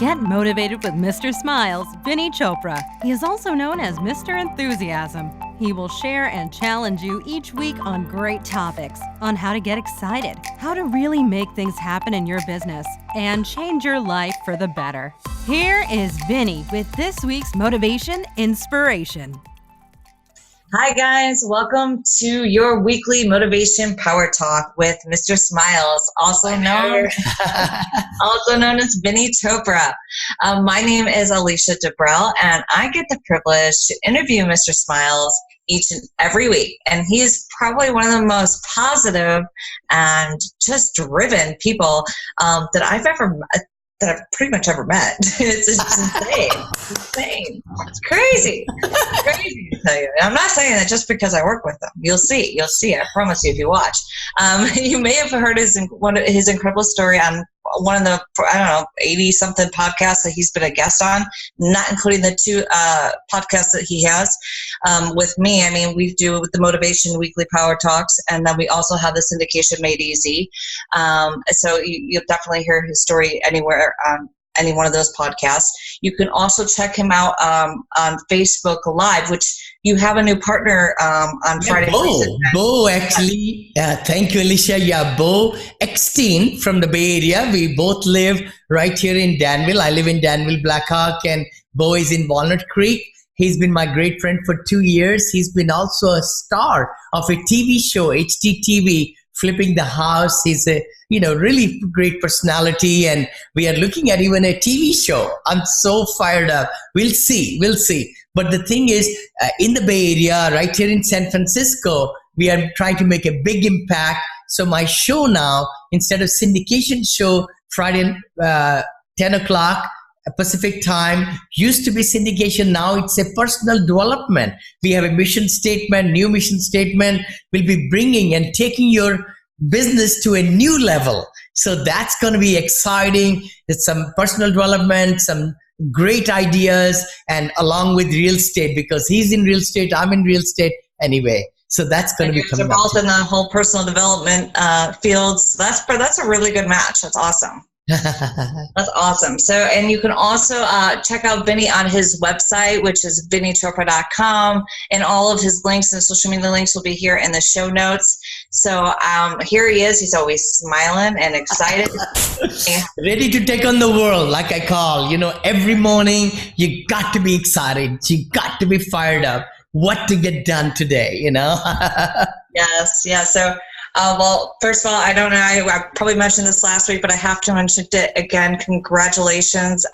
Get motivated with Mr. Smiles, Vinney Chopra. He is also known as Mr. Enthusiasm. He will share and challenge you each week on great topics on how to get excited, how to really make things happen in your business, and change your life for the better. Here is Vinney with this week's Motivation Inspiration. Hi guys, welcome to your weekly Motivation Power Talk with Mr. Smiles, also known as Vinney Chopra. My name is Alicia Debrell, and I get the privilege to interview Mr. Smiles each and every week. And he's probably one of the most positive and just driven people that I've pretty much ever met. It's insane. It's insane. It's crazy. It's crazy to tell you. And I'm not saying that just because I work with him. You'll see. I promise you if you watch. You may have heard his incredible story on one of the, 80-something podcasts that he's been a guest on, not including the two podcasts that he has with me. I mean, we do the Motivation Weekly Power Talks, and then we also have the Syndication Made Easy. So you'll definitely hear his story anywhere on any one of those podcasts. You can also check him out on Facebook Live, which you have a new partner on Friday. Bo, actually. Thank you, Alicia. Yeah, Bo Eckstein from the Bay Area. We both live right here in Danville. I live in Danville, Blackhawk, and Bo is in Walnut Creek. He's been my great friend for 2 years. He's been also a star of a TV show, HGTV, Flipping the House. He's a really great personality, and we are looking at even a TV show. I'm so fired up. We'll see. But the thing is, in the Bay Area, right here in San Francisco, we are trying to make a big impact. So my show now, instead of syndication show, Friday 10 o'clock Pacific time, used to be syndication. Now it's a personal development. We have a mission statement, new mission statement. We'll be bringing and taking your business to a new level. So that's going to be exciting. It's some personal development, some great ideas, and along with real estate, because he's in real estate, I'm in real estate anyway. So that's going to be coming up. Both in the whole personal development fields. That's a really good match. That's awesome. That's awesome. So, and you can also check out Vinney on his website, which is vinneychopra.com, and all of his links and social media links will be here in the show notes. So here he is. He's always smiling and excited. Ready to take on the world, like I call. Every morning you got to be excited. You got to be fired up. What to get done today, Yes. Yeah. So, well, first of all, I don't know, I probably mentioned this last week, but I have to mention it again. Congratulations.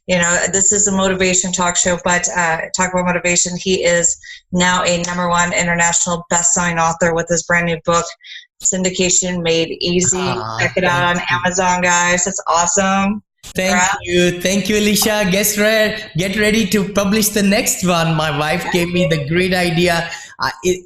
This is a motivation talk show, but talk about motivation. He is now a #1 international best-selling author with his brand new book, Syndication Made Easy. Check it out on Amazon, guys. It's awesome. Thank you, Alicia. Get ready to publish the next one. My wife gave me the great idea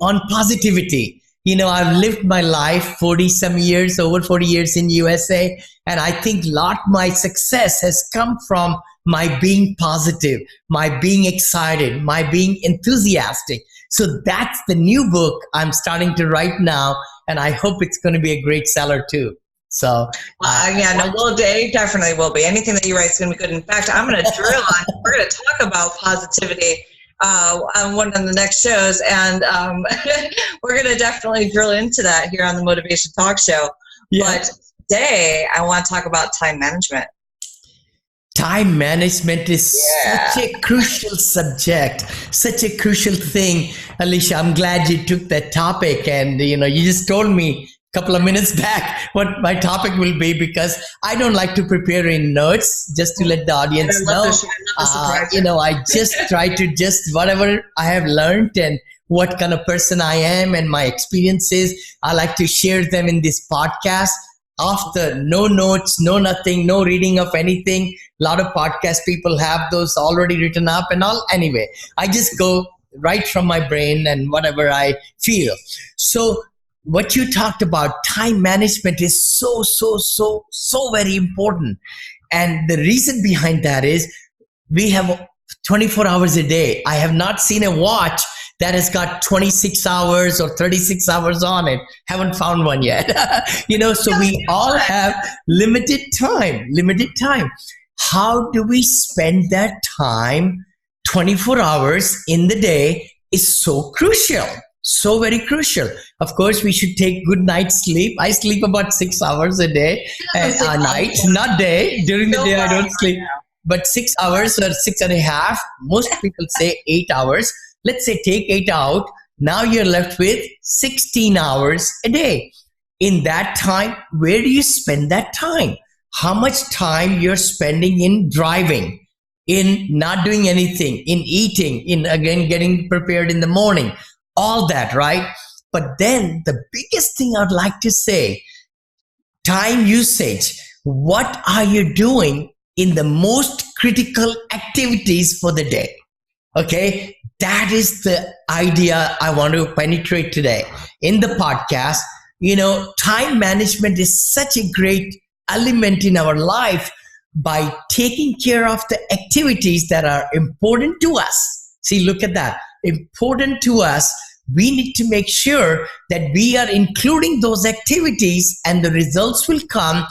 on positivity. I've lived my life over 40 years in USA, and I think my success has come from my being positive, my being excited, my being enthusiastic. So that's the new book I'm starting to write now, and I hope it's going to be a great seller too. So, it definitely will be. Anything that you write is going to be good. In fact, I'm going to drill on. We're going to talk about positivity on one of the next shows, and we're going to definitely drill into that here on the Motivation Talk Show. Yeah. But today, I want to talk about time management. Time management is such a crucial subject, such a crucial thing. Alicia, I'm glad you took that topic, and you just told me couple of minutes back what my topic will be, because I don't like to prepare in notes, just to let the audience know. I just try to whatever I have learned and what kind of person I am and my experiences, I like to share them in this podcast. After no notes, no nothing, no reading of anything. A lot of podcast people have those already written up and all. Anyway, I just go right from my brain and whatever I feel. So what you talked about, time management, is so very important. And the reason behind that is we have 24 hours a day. I have not seen a watch that has got 26 hours or 36 hours on it. Haven't found one yet. So we all have limited time. how do we spend that time? 24 hours in the day is so crucial, so very crucial. Of course, we should take good night's sleep. I sleep about 6 hours a day, a night, not day. During the day, I don't sleep, but 6 hours or 6.5. Most people say 8 hours. Let's say take 8 out. Now you're left with 16 hours a day. In that time, where do you spend that time? How much time you're spending in driving, in not doing anything, in eating, in again getting prepared in the morning, all that, right? But then the biggest thing I'd like to say, time usage. What are you doing in the most critical activities for the day? Okay, that is the idea I want to penetrate today in the podcast. Time management is such a great element in our life. By taking care of the activities that are important to us. See, look at that. Important to us. We need to make sure that we are including those activities, and the results will come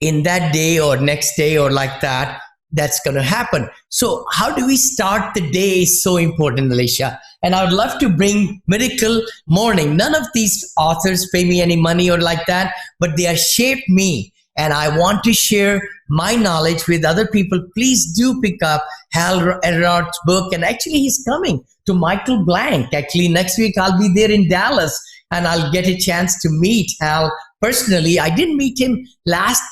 in that day or next day or like that. That's going to happen. So how do we start the day is so important, Alicia. And I would love to bring Miracle Morning. None of these authors pay me any money or like that, but they have shaped me. And I want to share my knowledge with other people. Please do pick up Hal Elrod's book. And actually, he's coming to Michael Blank. Actually, next week, I'll be there in Dallas, and I'll get a chance to meet Hal personally. I didn't meet him last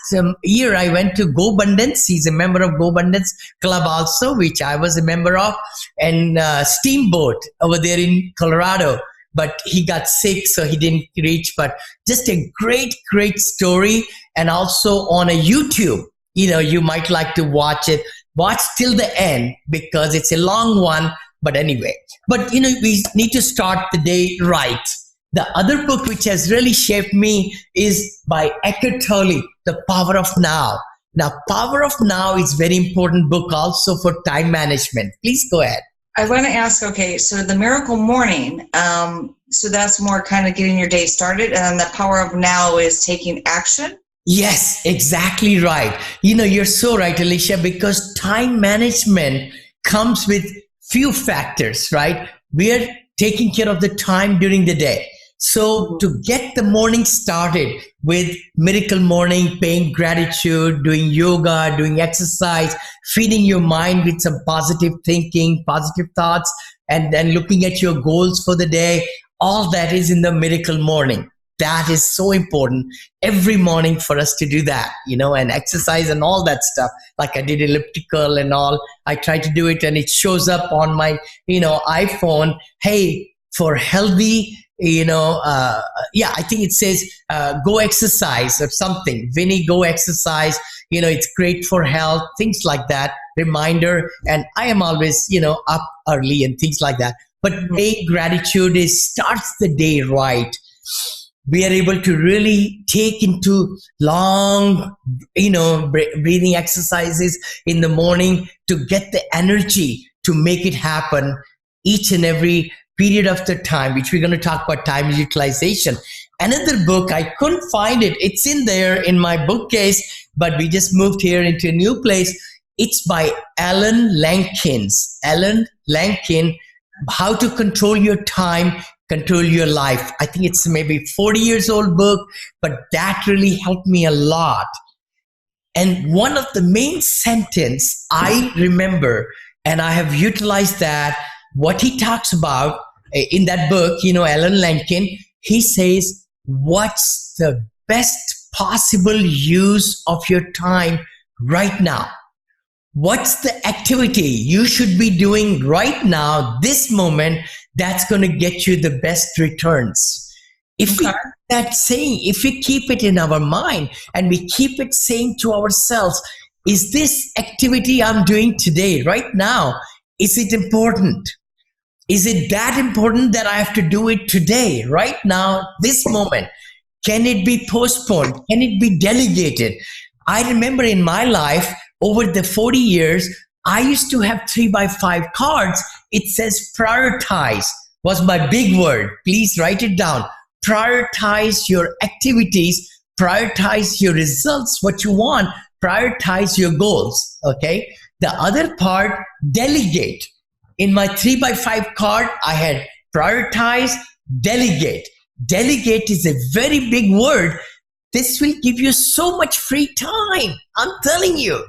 year. I went to GoBundance. He's a member of GoBundance Club also, which I was a member of, and Steamboat over there in Colorado. But he got sick, so he didn't reach. But just a great, great story. And also on a YouTube, you might like to watch it. Watch till the end because it's a long one. But anyway, we need to start the day right. The other book which has really shaped me is by Eckhart Tolle, The Power of Now. Now, Power of Now is very important book also for time management. Please go ahead. I want to ask, okay, so the Miracle Morning, so that's more kind of getting your day started, and then the Power of Now is taking action? Yes, exactly right. You're so right, Alicia, because time management comes with few factors, right? We are taking care of the time during the day. So to get the morning started with Miracle Morning, paying gratitude, doing yoga, doing exercise, feeding your mind with some positive thinking, positive thoughts, and then looking at your goals for the day, all that is in the Miracle Morning. That is so important every morning for us to do that, and exercise and all that stuff. Like I did elliptical and all. I try to do it and it shows up on my, iPhone. Hey, for healthy, I think it says go exercise or something. Vinney, go exercise. It's great for health, things like that. Reminder. And I am always, up early and things like that. But gratitude starts the day right. We are able to really take into long, breathing exercises in the morning to get the energy to make it happen each and every period of the time, which we're going to talk about time utilization. Another book, I couldn't find it. It's in there in my bookcase, but we just moved here into a new place. It's by Alan Lankin. Alan Lankin, How to Control Your Time, Control Your Life. I think it's maybe 40 years old book, but that really helped me a lot. And one of the main sentence I remember, and I have utilized that, what he talks about in that book, Alan Lankin, he says, what's the best possible use of your time right now? What's the activity you should be doing right now, this moment, that's going to get you the best returns? If we that saying, if we keep it in our mind and we keep it saying to ourselves, is this activity I'm doing today, right now, is it important? Is it that important that I have to do it today, right now, this moment? Can it be postponed? Can it be delegated? I remember in my life, over the 40 years, I used to have 3x5 cards. It says prioritize was my big word. Please write it down. Prioritize your activities, prioritize your results, what you want. prioritize your goals. Okay. The other part, delegate. In my 3x5 card, I had prioritize, delegate. Delegate is a very big word. This will give you so much free time. I'm telling you.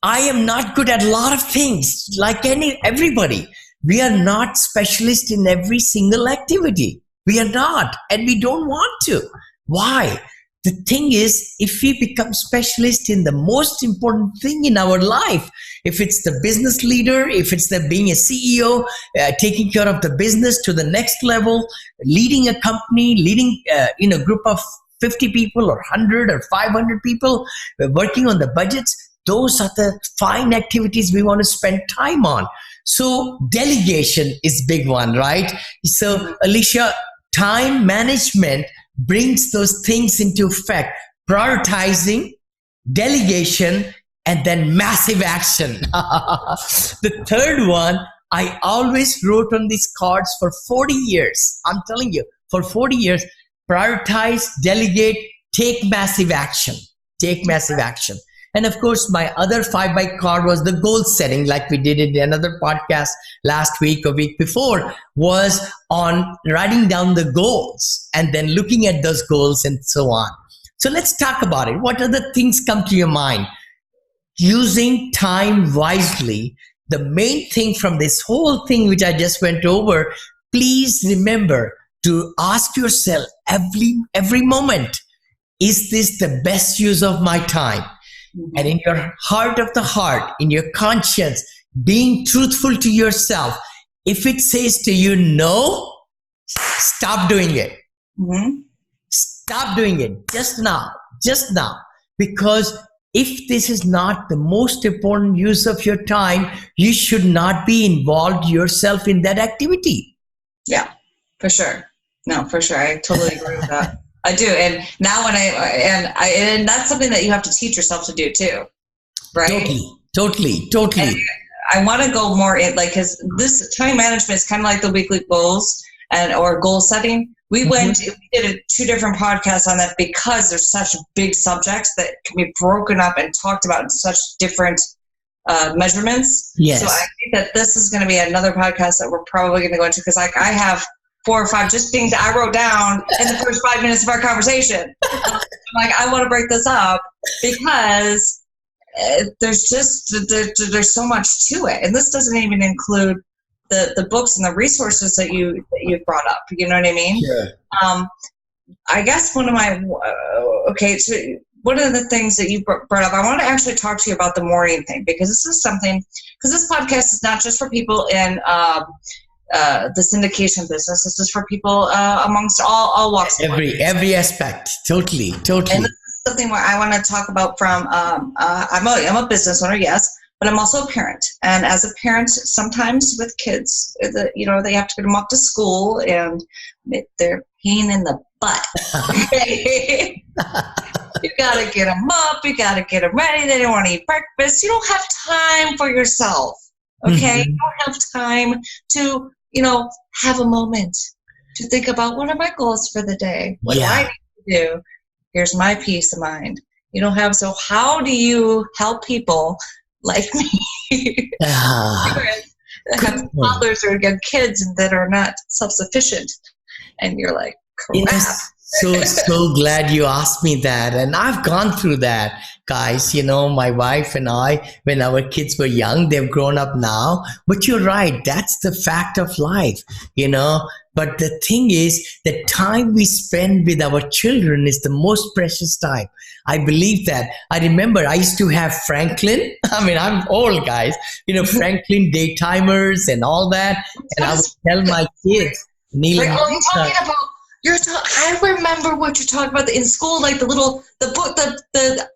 I am not good at a lot of things like everybody. We are not specialists in every single activity. We are not, and we don't want to. Why? The thing is, if we become specialists in the most important thing in our life, if it's the business leader, if it's the being a CEO, taking care of the business to the next level, leading a company, leading in a group of 50 people or 100 or 500 people, working on the budgets, those are the fine activities we want to spend time on. So delegation is big one, right? So Alicia, time management brings those things into effect. Prioritizing, delegation, and then massive action. The third one, I always wrote on these cards for 40 years. I'm telling you, for 40 years, prioritize, delegate, take massive action. Take massive action. And of course, my other 5x card was the goal setting, like we did in another podcast last week or week before, was on writing down the goals and then looking at those goals and so on. So let's talk about it. What other things come to your mind? Using time wisely. The main thing from this whole thing, which I just went over, please remember to ask yourself every moment, is this the best use of my time? And in your heart of the heart, in your conscience, being truthful to yourself, if it says to you no, stop doing it. Mm-hmm. Stop doing it just now. Because if this is not the most important use of your time, you should not be involved yourself in that activity. Yeah, for sure. No, for sure. I totally agree with that. I do. And now and that's something that you have to teach yourself to do too. Right? Totally. And I want to go more in, like, because this time management is kind of like the weekly goals or goal setting. We did 2 different podcasts on that because there's such big subjects that can be broken up and talked about in such different measurements. Yes. So I think that this is going to be another podcast that we're probably going to go into, because like I have 4 or 5 just things I wrote down in the first 5 minutes of our conversation. I'm like, I want to break this up because there's so much to it, and this doesn't even include the books and the resources that you brought up. You know what I mean? Yeah. I guess one of the things that you brought up, I want to actually talk to you about the morning thing, because this podcast is not just for people in the syndication business. This is for people amongst all walks of life. Every aspect. Totally. And this is something where I want to talk about from, I'm a business owner, yes, but I'm also a parent. And as a parent, sometimes with kids, they have to get them off to school and they're pain in the butt. Okay? You got to get them up. You got to get them ready. They don't want to eat breakfast. You don't have time for yourself. Okay? You don't have time to, have a moment to think about, what are my goals for the day? What do I need to do? Here's my peace of mind. You don't have, so how do you help people like me that have toddlers or kids that are not self-sufficient? And you're like, crap. Yes. So glad you asked me that. And I've gone through that, guys. My wife and I, when our kids were young, they've grown up now. But you're right. That's the fact of life, But the thing is, the time we spend with our children is the most precious time. I believe that. I remember I used to have Franklin. I'm old, guys. Franklin daytimers and all that. And I would tell my kids, Neil and Lisa, I remember what you're talking about in school, like the book,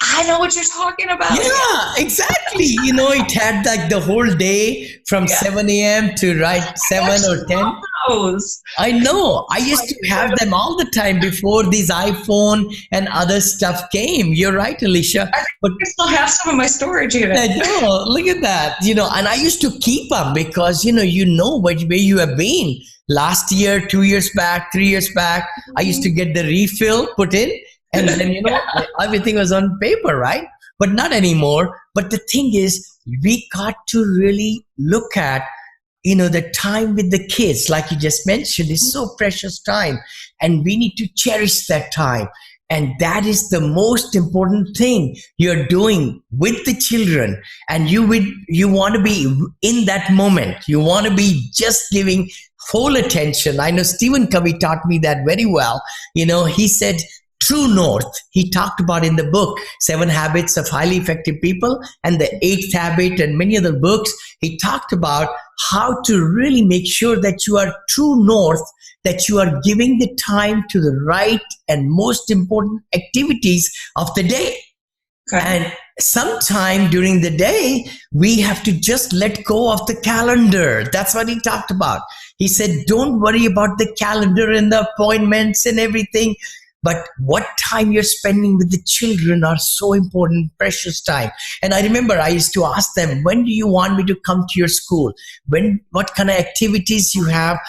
I know what you're talking about. Yeah, exactly. It had like the whole day from 7 a.m. to 7 or 10. Those. I know. I used to have them all the time before these iPhone and other stuff came. You're right, Alicia. But I still have some in my storage unit. I know. Look at that. And I used to keep them because, where you have been. Last year, 2 years back, 3 years back, I used to get the refill put in And then, everything was on paper, right? But not anymore. But the thing is, we got to really look at, the time with the kids, like you just mentioned, is so precious time. And we need to cherish that time. And that is the most important thing you're doing with the children. And you want to be in that moment. You want to be just giving full attention. I know Stephen Covey taught me that very well. He said, true north. He talked about in the book, 7 Habits of Highly Effective People and the 8th Habit and many other books. He talked about how to really make sure that you are true north, that you are giving the time to the right and most important activities of the day. Okay. And sometime during the day, we have to just let go of the calendar. That's what he talked about. He said, don't worry about the calendar and the appointments and everything. But what time you're spending with the children are so important, precious time. And I remember I used to ask them, when do you want me to come to your school? What kind of activities you have?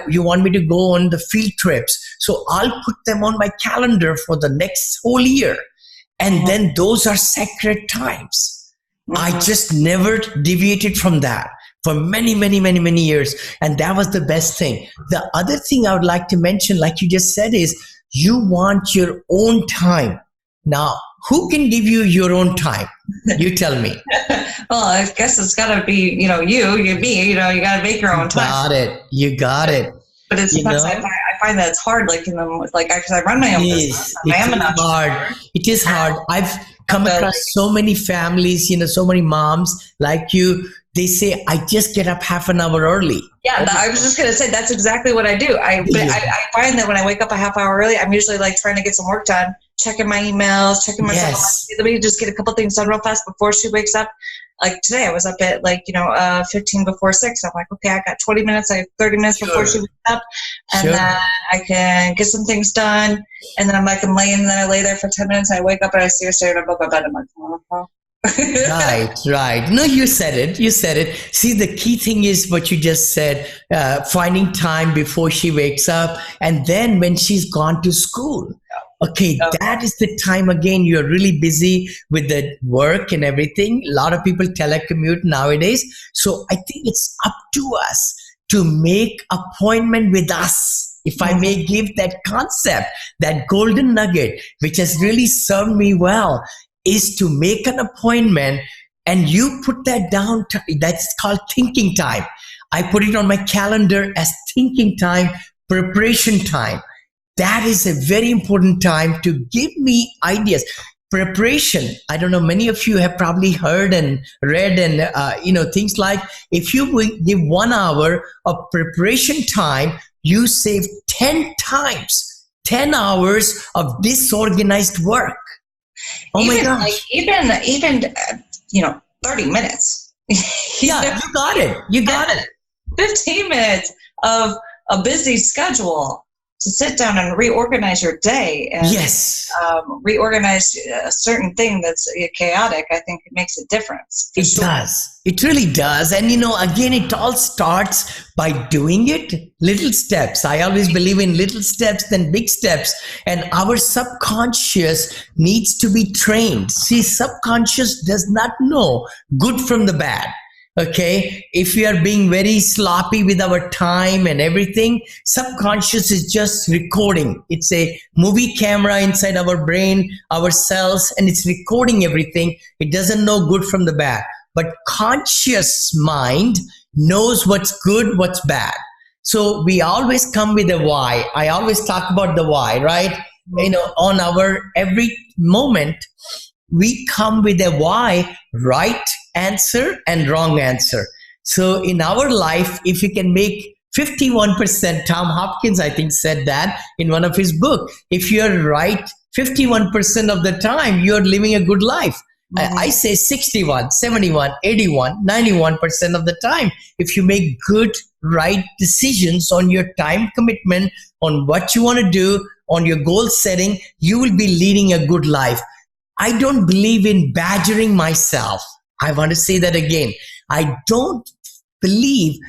You want me to go on the field trips? So I'll put them on my calendar for the next whole year. And then those are sacred times. I just never deviated from that for many, many, many, many years. And that was the best thing. The other thing I would like to mention, like you just said, is you want your own time. Now, who can give you your own time? You tell me. Well, I guess it's got to be, you, me, you got to make your own time. You got it. But it's sometimes I find that it's hard, because I run my own business. I am an entrepreneur. It is hard. I've come across so many families, so many moms like you. They say, I just get up half an hour early. Yeah, I was just going to say, that's exactly what I do. I find that when I wake up a half hour early, I'm usually trying to get some work done, checking my emails, checking my stuff. Let me just get a couple things done real fast before she wakes up. Like today, I was up at 15 before 6. I'm like, okay, I got 20 minutes. I have 30 minutes before she wakes up. And then I can get some things done. And then I'm laying, and then I lay there for 10 minutes. And I wake up and I see her staring above my bed. I'm like, oh. Right. No, you said it. See, the key thing is what you just said, finding time before she wakes up, and then when she's gone to school. Okay, that is the time again you're really busy with the work and everything. A lot of people telecommute nowadays. So I think it's up to us to make appointment with us. If I may give that concept, that golden nugget, which has really served me well, is to make an appointment, and you put that down. That's called thinking time. I put it on my calendar as thinking time, preparation time. That is a very important time to give me ideas. Preparation. I don't know, many of you have probably heard and read and, things like, if you give 1 hour of preparation time, you save 10 hours of disorganized work. Oh my gosh. Even 30 minutes. Yeah, you got it. 15 minutes of a busy schedule to sit down and reorganize your day and reorganize a certain thing that's chaotic. I think it makes a difference. It does. It really does. And, again, it all starts by doing it. Little steps. I always believe in little steps than big steps. And our subconscious needs to be trained. See, subconscious does not know good from the bad. Okay, if we are being very sloppy with our time and everything, subconscious is just recording. It's a movie camera inside our brain, our cells, and it's recording everything. It doesn't know good from the bad. But conscious mind knows what's good, what's bad. So we always come with a why. I always talk about the why, right? On our every moment, we come with a why, right answer and wrong answer. So in our life, if we can make 51%, Tom Hopkins, I think, said that in one of his books. If you're right 51% of the time, you're living a good life. I say 61, 71, 81, 91% of the time. If you make good, right decisions on your time commitment, on what you want to do, on your goal setting, you will be leading a good life. I don't believe in badgering myself. I want to say that again. I don't believe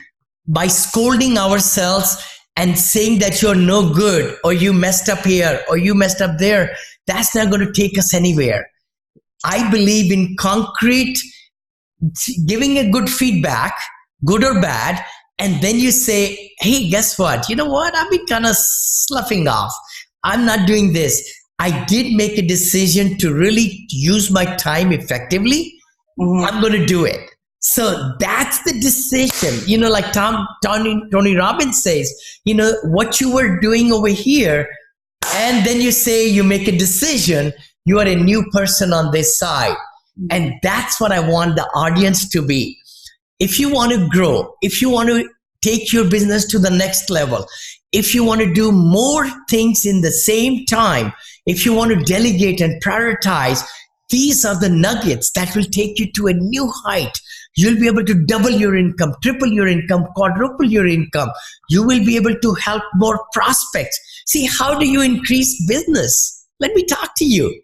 by scolding ourselves and saying that you're no good or you messed up here or you messed up there, that's not going to take us anywhere. I believe in concrete, giving a good feedback, good or bad, and then you say, hey, guess what? You know what? I've been kind of sloughing off. I'm not doing this. I did make a decision to really use my time effectively. I'm going to do it. So that's the decision. Like Tony Robbins says, what you were doing over here, and then you say you make a decision, you are a new person on this side. And that's what I want the audience to be. If you want to grow, if you want to take your business to the next level, if you want to do more things in the same time, if you want to delegate and prioritize, these are the nuggets that will take you to a new height. You'll be able to double your income, triple your income, quadruple your income. You will be able to help more prospects. See, how do you increase business? Let me talk to you.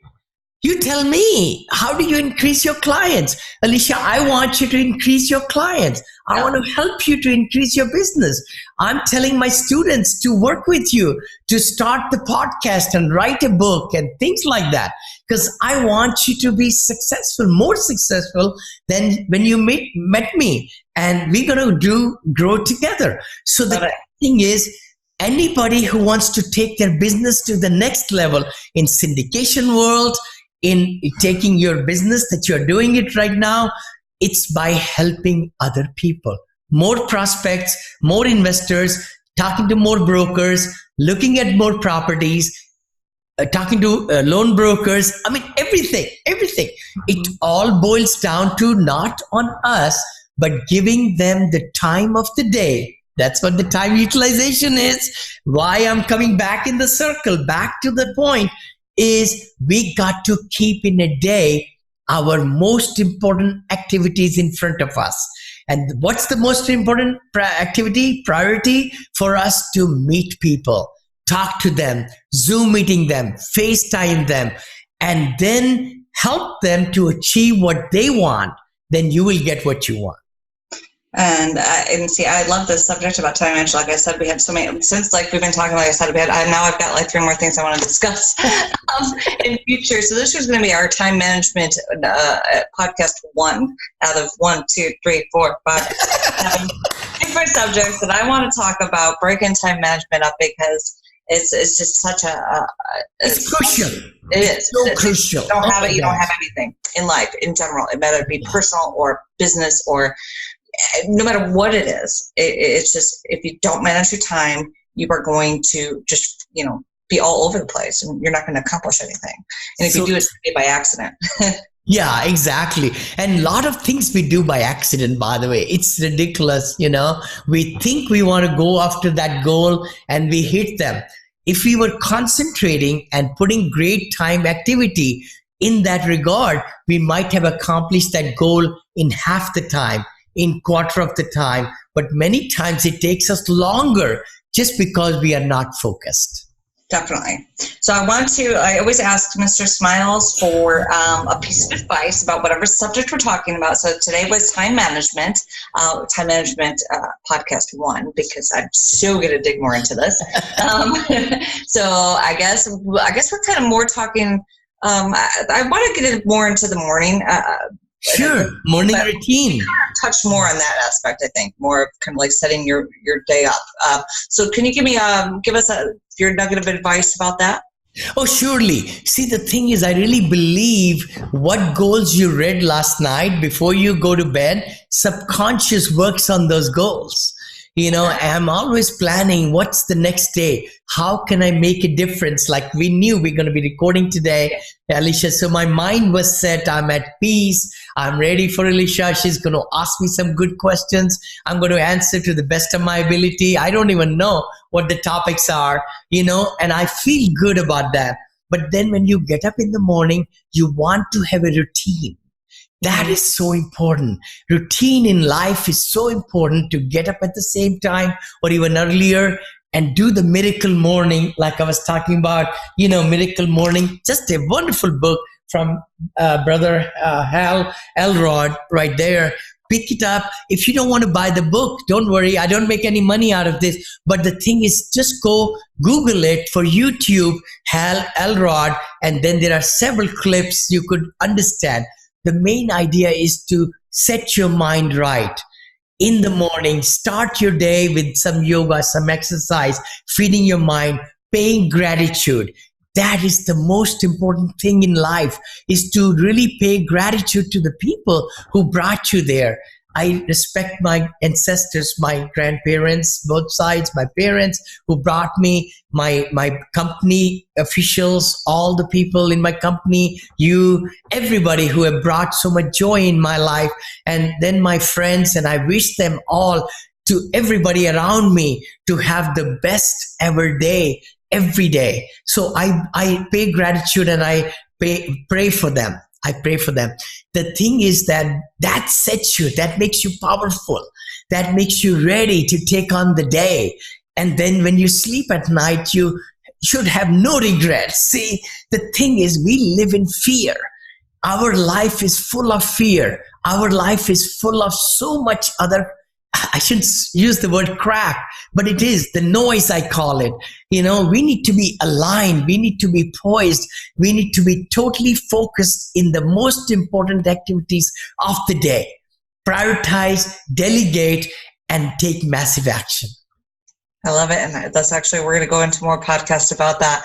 You tell me, how do you increase your clients? Alicia, I want you to increase your clients. I want to help you to increase your business. I'm telling my students to work with you, to start the podcast and write a book and things like that. Because I want you to be successful, more successful than when you met me. And we're going to grow together. So the thing is, anybody who wants to take their business to the next level in syndication world, in taking your business that you're doing it right now, it's by helping other people. More prospects, more investors, talking to more brokers, looking at more properties, talking to loan brokers. I mean, everything. It all boils down to not on us, but giving them the time of the day. That's what the time utilization is. Why I'm coming back in the circle, back to the point, is we got to keep in a day our most important activities in front of us. And what's the most important priority for us? To meet people, talk to them, Zoom meeting them, FaceTime them, and then help them to achieve what they want. Then you will get what you want. And see, I love this subject about time management. Like I said, we had so many, since like we've been talking, like I said, now I've got like 3 more things I want to discuss in future. So this is going to be our time management podcast 1 out of 1, 2, 3, 4, 5, 7 different subjects that I want to talk about, breaking time management up, because it's just such it's crucial. It is. So crucial. You don't have it, you don't have anything in life in general. It matter be personal or business or no matter what it is, it's just, if you don't manage your time, you are going to just, be all over the place and you're not going to accomplish anything. And if you do, it's by accident. Yeah, exactly. And a lot of things we do by accident, by the way. It's ridiculous, We think we want to go after that goal and we hit them. If we were concentrating and putting great time activity in that regard, we might have accomplished that goal in half the time, in quarter of the time, but many times it takes us longer just because we are not focused. Definitely. So I always ask Mr. Smiles for a piece of advice about whatever subject we're talking about. So today was time management podcast 1, because I'm so going to dig more into this. So I guess we're kind of more talking, I want to get more into the morning. Sure, morning routine. Touch more on that aspect, I think, more of kind of like setting your day up. So can you give us your nugget of advice about that? Oh, surely. See, the thing is, I really believe what goals you read last night before you go to bed, subconscious works on those goals. I'm always planning what's the next day. How can I make a difference? Like we knew we're going to be recording today, Alicia. So my mind was set. I'm at peace. I'm ready for Alicia. She's going to ask me some good questions. I'm going to answer to the best of my ability. I don't even know what the topics are, and I feel good about that. But then when you get up in the morning, you want to have a routine. That is so important. Routine in life is so important, to get up at the same time or even earlier and do the miracle morning, like I was talking about, miracle morning. Just a wonderful book from Brother Hal Elrod right there. pick it up. If you don't want to buy the book, don't worry. I don't make any money out of this. But the thing is, just go Google it for YouTube, Hal Elrod, and then there are several clips you could understand. The main idea is to set your mind right. In the morning, start your day with some yoga, some exercise, feeding your mind, paying gratitude. That is the most important thing in life, is to really pay gratitude to the people who brought you there. I respect my ancestors, my grandparents, both sides, my parents who brought me, my company officials, all the people in my company, you, everybody who have brought so much joy in my life, and then my friends, and I wish them all, to everybody around me, to have the best ever day, every day. So I pay gratitude and I pray for them. I pray for them. The thing is that sets you, that makes you powerful, that makes you ready to take on the day. And then when you sleep at night, you should have no regrets. See, the thing is, we live in fear. Our life is full of fear. Our life is full of so much other, I shouldn't use the word crap, but it is the noise, I call it. You know, we need to be aligned. We need to be poised. We need to be totally focused in the most important activities of the day. Prioritize, delegate, and take massive action. I love it. And that's actually, we're going to go into more podcasts about that.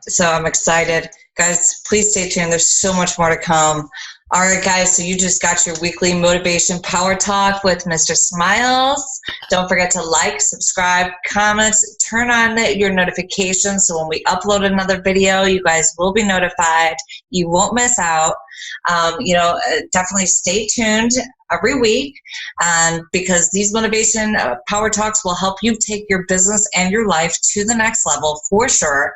So I'm excited. Guys, please stay tuned. There's so much more to come. All right, guys, so you just got your weekly motivation power talk with Mr. Smiles. Don't forget to like, subscribe, comment, turn on your notifications so when we upload another video, you guys will be notified. You won't miss out. Definitely stay tuned every week, because these motivation power talks will help you take your business and your life to the next level for sure.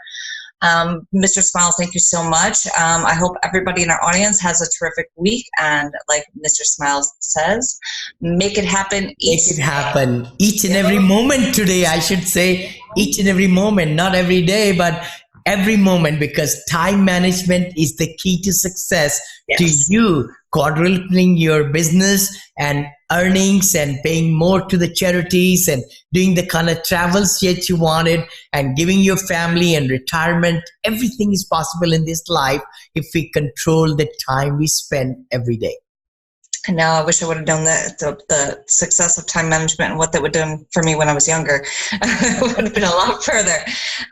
Mr. Smiles, thank you so much. I hope everybody in our audience has a terrific week. And like Mr. Smiles says, make it happen. Make it happen each and every moment today. I should say each and every moment, not every day, but every moment, because time management is the key to success. To you quadrupling your business and earnings and paying more to the charities and doing the kind of travels that you wanted and giving your family and retirement. Everything is possible in this life if we control the time we spend every day. And now I wish I would have done the success of time management and what that would have done for me when I was younger. It would have been a lot further.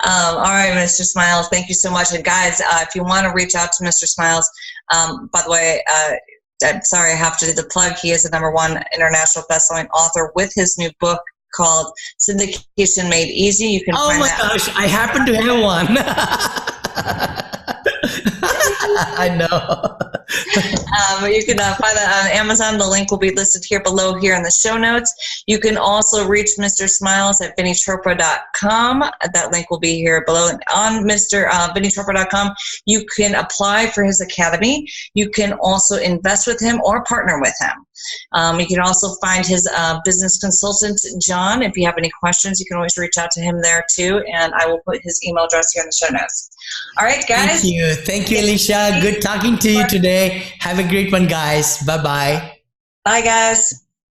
All right, Mr. Smiles, thank you so much. And guys, if you want to reach out to Mr. Smiles, by the way, I'm sorry, I have to do the plug. He is a #1 international bestselling author with his new book called Syndication Made Easy. You can find that. Oh my gosh, I happen to have one. I know. You can find that on Amazon. The link will be listed here below here in the show notes. You can also reach Mr. Smiles at VinneyChopra.com. That link will be here below. And on VinneyChopra.com, you can apply for his academy. You can also invest with him or partner with him. You can also find his business consultant, John. If you have any questions, you can always reach out to him there too. And I will put his email address here in the show notes. All right, guys. Thank you. Thank you, Alicia. Good talking to you today. Have a great one, guys. Bye-bye. Bye, guys.